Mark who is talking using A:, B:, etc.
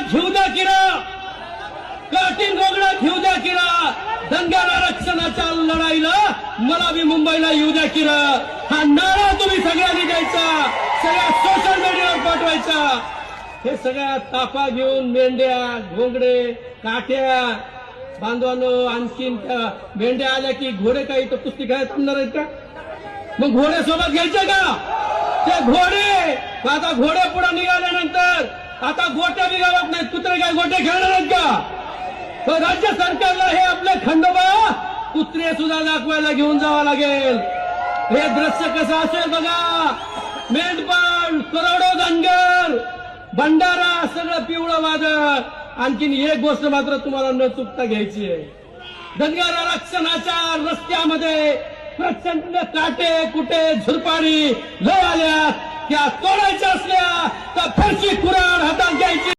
A: घेऊ द्या किरा, कठीण रोगडा घेऊ द्या किरा, धनगर आरक्षणाच्या लढाईला मला बी मुंबईला येऊ द्या किरा, हा नारा तुम्ही सगळ्यांनी द्यायचा, सगळ्या सोशल मीडियावर पाठवायचा। हे सगळ्या ताफा घेऊन मेंढ्या, घोंगडे, काठ्या बांधवानो, आणखीन मेंढ्या आल्या की घोडे काही तर कुस्ती काय थांबणार आहेत का? मग घोडे सोबत घ्यायचे का? ते घोडे आता घोडे पुढे निघाल्यानंतर आता गोट्या बी गावात नाहीत, कुत्रे काय गोटे खेळणार आहेत का? तर राज्य सरकारला हे आपले खंडोबा कुत्रे सुद्धा दाखवायला घेऊन जावं लागेल। हे दृश्य कसं असेल बघा, मेंढपाळ, करोडो धनगर, भंडारा, सगळं पिवळं वादळ। आणखीन एक गोष्ट मात्र तुम्हाला न चुकता घ्यायची आहे, धनगर आरक्षणाच्या रस्त्यामध्ये प्रचंड काटे कुटे झुरपाडी लय आल्या, त्या तोडायच्या असल्या तर फरशी कुऱ्हाड हातात घ्यायची।